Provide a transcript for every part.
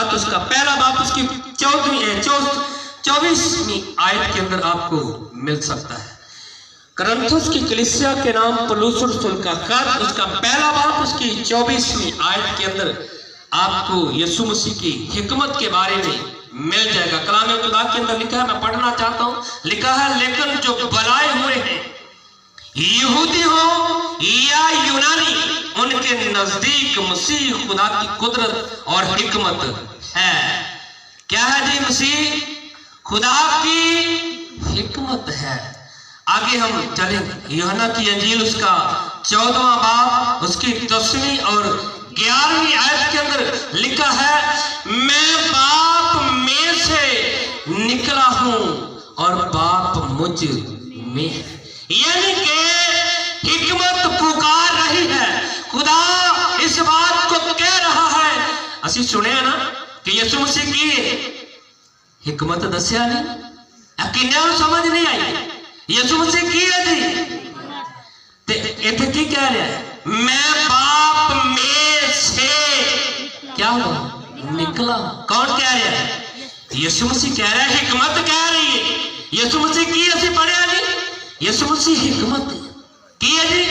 मुलाकात उसका पहला बाब उसकी 24वीं आयत के अंदर आपको मिल सकता है। करंथुस की कलीसिया के नाम पौलुस रसूल का खत उसका पहला बाब उसकी 24वीं आयत के अंदर आपको यीशु मसीह की हिकमत के बारे में मिल जाएगा। कलाम खुदा के अंदर लिखा है, मैं पढ़ना चाहता हूं, लिखा है, लेकिन जो बुलाए हुए हैं यहूदी हो या यूनानी, उनके नजदीक मसीह खुदा की कुदरत और हिकमत है। क्या है जी? मसीह खुदा की हिकमत है। आगे हम चलेंगे, यूहन्ना की अंजील उसका 14वां बाब उसकी 10वीं और 11वीं आयत के अंदर लिखा है, मैं बाप में से निकला हूं और बाप मुझ में है। यानी कि हिकमत पुकार रही है। खुदा इस बात को कह रहा है, असी सुने ना कि यीशु मसीह की हिकमत दसिया नहीं, किन्ने समझ नहीं आई। यीशु मसीह की है जी, ते इथे की कह रहा है, मैं बाप में से क्या हुआ? निकला। कौन कह रहा है? यीशु मसीह कह रहा है, हिकमत कह रही है। यीशु मसीह की ऐसी पढ़िया जी, यीशु मसीह हिकमत की है जी।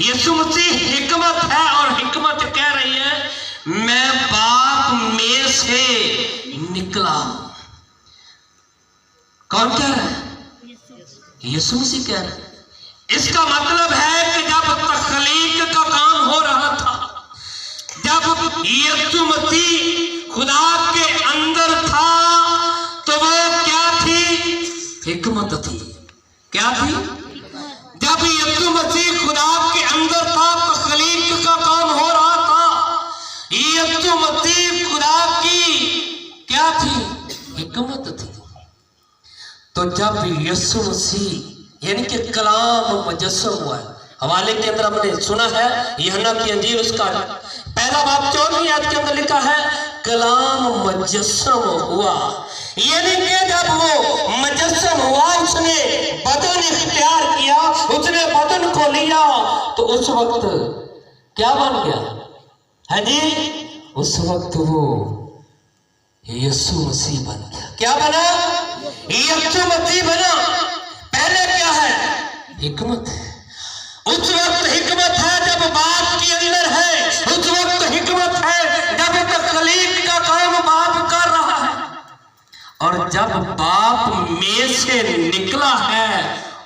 यीशु मसीह हिकमत है और हिकमत कह रही है, मैं बाप में से निकला। कौन कह रहा है? यीशु मसीह कह रहा है। इसका मतलब है कि जब तख्लीक का काम हो रहा था, जब यीशु मसीह खुदा के अंदर था, तो वो क्या थी? हिकमत थी। क्या थी? जब यीशु मसीह खुदा के अंदर था, तख्लीक का काम हो रहा था, यीशु मसीह खुदा की क्या थी? हिकमत थी। तो जब यीशु मसीह यानी कि कलाम मुजस्सम हुआ है, हवाले के अंदर हमने सुना है, यूहन्ना की अंजील उसका पहला बाब 14वीं आयत के अंदर लिखा है, कलाम मुजस्सम हुआ। यानी कि जब वो मुजस्सम हुआ, उसने बदन इख्तियार किया, उसने बदन को लिया, तो उस वक्त क्या बन गया है जी? उस वक्त वो यीशु मसीह बन गया। क्या बना? यीशु मसीह बना। पहले क्या है? हिकमत है। उस वक्त हिकमत है जब बाप के अंदर है, उस वक्त हिकमत है जब तख्लीक का काम बाप कर रहा है, और जब बाप में से निकला है,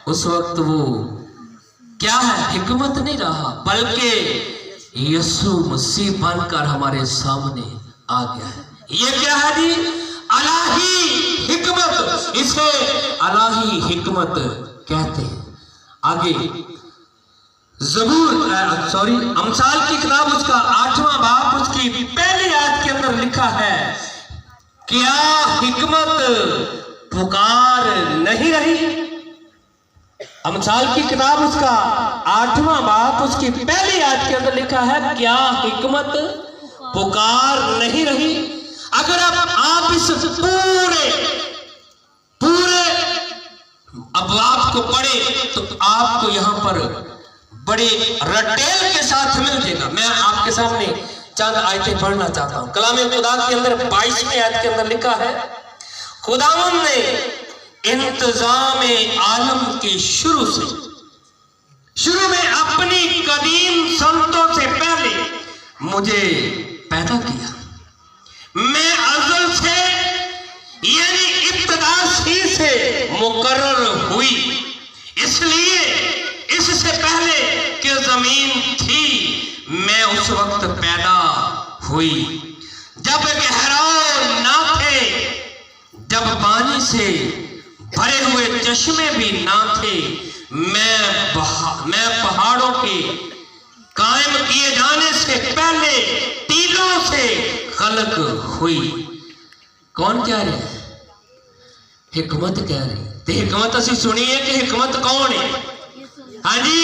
उस वक्त वो क्या है? हिकमत नहीं रहा, बल्कि यीशु मसीह बनकर हमारे सामने आ गया है। ये क्या है जी? अलाही हिकमत। इसे अलाही हिकमत कहते हैं। आगे अमसाल की किताब उसका 8वां बाब उसकी पहली आयत के अंदर लिखा है, क्या हिकमत पुकार नहीं रही? अमसाल की किताब उसका 8वां बाब उसकी पहली आयत के अंदर लिखा है, क्या हिकमत पुकार नहीं रही? अगर आप इस पूरे अबवाब को पढ़े तो आपको यहां पर बड़े रटेल के साथ मिल जाएगा। मैं आपके सामने चंद आयतें पढ़ना चाहता हूं। कलाम खुदा के अंदर 22वीं आयत के अंदर लिखा है, खुदावंद ने इंतजाम आलम के शुरू में अपनी कदीम संतों से पहले मुझे पैदा किया। मैं अज़ल से यानी इब्तिदा से मुकर्रर हुई, इसलिए इससे पहले कि जमीन थी मैं उस वक्त पैदा हुई। जब गहराई ना थे, जब पानी से भरे हुए चश्मे भी ना थे, मैं पहाड़ों के कायम किए जाने से पहले टीलों से खलक हुई। कौन कह रहे हैं? हिकमत कह रही। तो हिकमत असी सुनिए कि हिकमत कौन है? हाँ जी,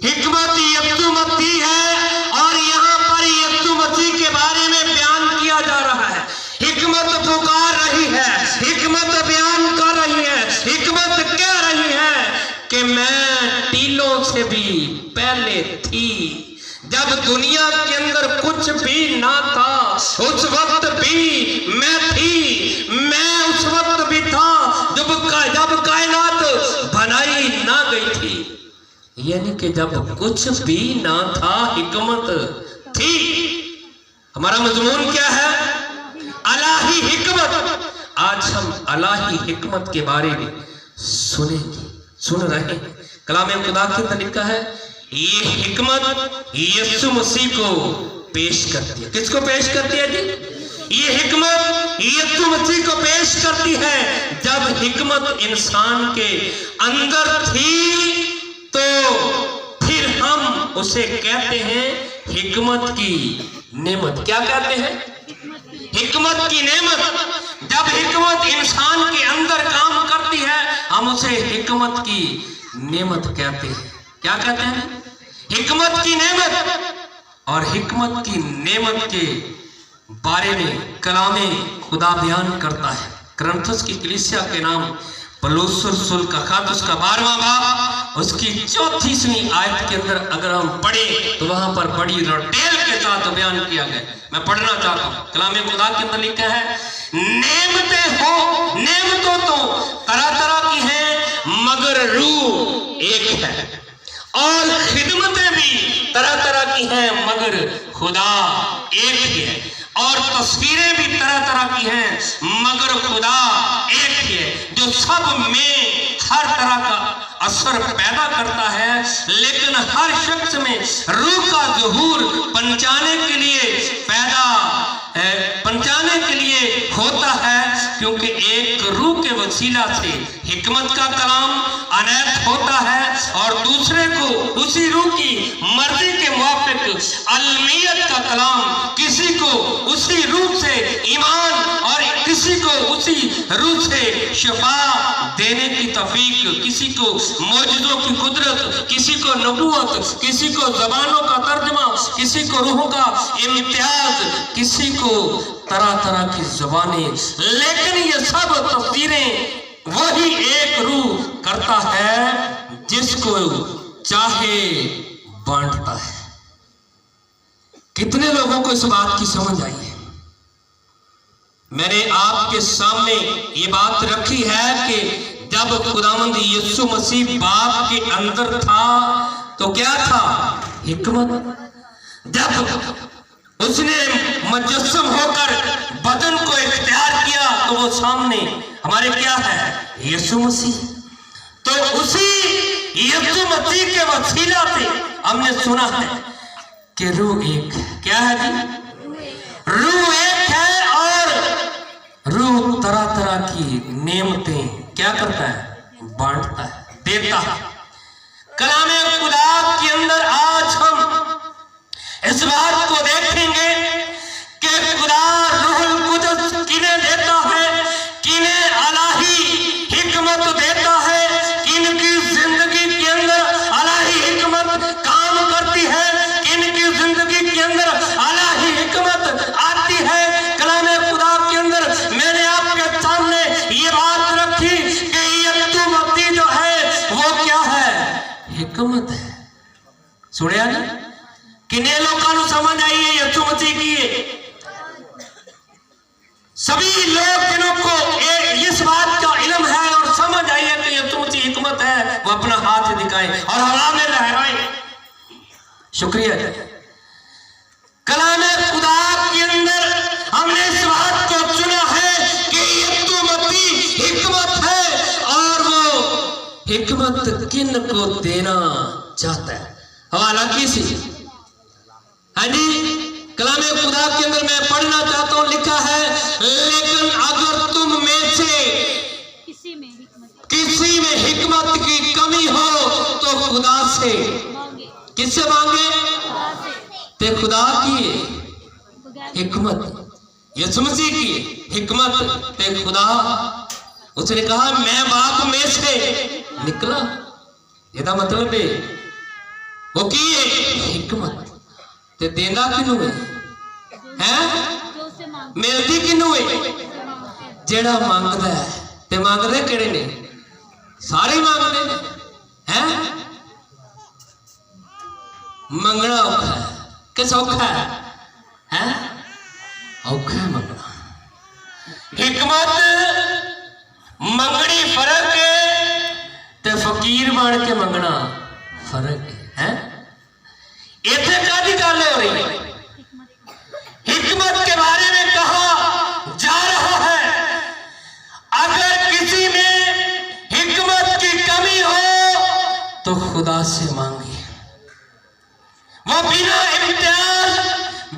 हिकमत यीशु मसीह है, और यहाँ पर यीशु मसीह के बारे में बयान किया जा रहा है। हिकमत पुकार रही है, हिकमत बयान कर रही है, हिकमत कह रही है कि मैं टीलों से भी पहले थी। जब दुनिया के अंदर कुछ भी ना था, उस वक्त भी यानी कि जब कुछ भी ना था हिकमत थी। हमारा मजमून क्या है? अलाही हिकमत। आज हम अलाही हिकमत के बारे में सुनेंगे, सुन रहे हैं। कलाम खुदा के अंदर लिखा है ये हिकमत यीशु मसीह को पेश करती है। किसको पेश करती है जी? ये हिकमत यीशु मसीह को पेश करती है। जब हिकमत इंसान के अंदर थी तो फिर हम उसे कहते हैं हिकमत की नेमत। क्या कहते हैं? हिकमत की नेमत। जब हिकमत इंसान के अंदर काम करती है हम उसे हिकमत की नेमत कहते हैं। क्या कहते हैं? हिकमत की नेमत। और हिकमत की नेमत के बारे में कलामे खुदा बयान करता है। करंथुस की कलीसिया के नाम पौलुस रसूल का खत उसका 12वां बाब उसकी 34वीं आयत के अंदर अगर हम पढ़े तो वहां पर बड़ी डिटेल के साथ बयान किया गया। मैं पढ़ना चाहता हूँ। कलामे खुदा के अंदर लिखा है नेमतें हो, नेमतों तो तरह तरह की हैं मगर रूह एक है, और खिदमतें भी तरह तरह की हैं मगर खुदा एक ही है, और तस्वीरें भी तरह तरह की हैं मगर खुदा एक ही है, जो सब में हर तरह का असर पैदा करता है, लेकिन हर शख्स में रूह का ज़हूर पहचाने के लिए होता है, क्योंकि एक रूह के वसीला से हिकमत का कलाम अनैत होता है और दूसरे को उसी रूह की मर्जी के मुताबिक अलमियत का कलाम, किसी को उसी रूह से ईमान और किसी को उसी रूह से शिफा देने की तौफीक, किसी को मौजूदों की कुदरत, किसी को नबूवत, किसी को जबानों का तर्जमा, किसी को रूहों का इम्तियाज, किसी को तरह तरह की जबानें, लेकिन ये सब तस्वीरें वही एक रूह करता है जिसको चाहे बांटता है। कितने लोगों को इस बात की समझ आई है? मैंने आपके सामने ये बात रखी है कि जब खुदावंद यीशु मसीह बाप के अंदर था तो क्या था? हिकमत। जब उसने मुजस्सम होकर बदन को इख्तियार किया तो वो सामने हमारे क्या है? यीशु मसीह। तो उसी यीशु मसीह के वसीला से हमने सुना है कि रूह एक है। क्या है जी? रूह एक है और रूह तरह तरह की नेमतें क्या करता है? बांटता है, देता है। कलामे खुदा के अंदर आज हम इस बात को देखेंगे कि खुदा रूहुल कुदस किन्हें देता है, किन्हें अलाही हिकमत देता है, किनकी जिंदगी के अंदर अलाही हिकमत काम करती है, किनकी जिंदगी के अंदर अलाही हिकमत आती है। कलामे खुदा के अंदर मैंने आपके सामने ये बात रखी कि यीशु मसीह जो है वो क्या है? हिकमत है। सुनिया ना? किन्हें लोगों को समझ आई है यीशु मसीह की? सभी लोग जिन्हों को इस बात का इल्म है और समझ आई है कि यीशु मसीह हिकमत है, वो अपना हाथ दिखाए और हवा में लहराए। शुक्रिया। कलामे खुदा के अंदर हमने इस बात को सुना है कि यीशु मसीह हिकमत है और वो हिकमत किन को देना चाहता है। हवाला किसी, हाँ जी, कलामे खुदा के अंदर मैं पढ़ना चाहता हूँ, लिखा है लेकिन अगर तुम में से किसी में हिकमत की कमी हो तो खुदा से, किससे मांगे? ते खुदा की हिकमत, यीशु मसीह की हिकमत ते खुदा। उसने कहा मैं बाप में से निकला, ਇਹਦਾ मतलब है वो की हिकमत ते देना किनू है? मिलती किनू है? जेड़ा मांगदा है। ते मांगदे किहड़े ने? सारे मांगदे ने हैं। मंगना औखा है कि सौखा है? हैं औखा है मंगना। हिकमत मंगनी फर्क है ते फकीर बन के मंगना फर्क है। इतने कादी गल हो रही है, हिकमत के बारे में कहा जा रहा है। अगर किसी में हिकमत की कमी हो तो खुदा से मांगे। वो बिना इम्तियाज,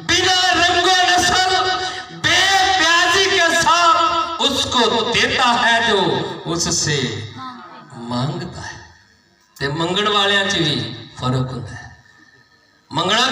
बिना रंगो नस्ल, बेप्याजी के साथ उसको देता है जो उससे मांगता है। ते मंगण वालियां च भी फर्क होता है। मंगना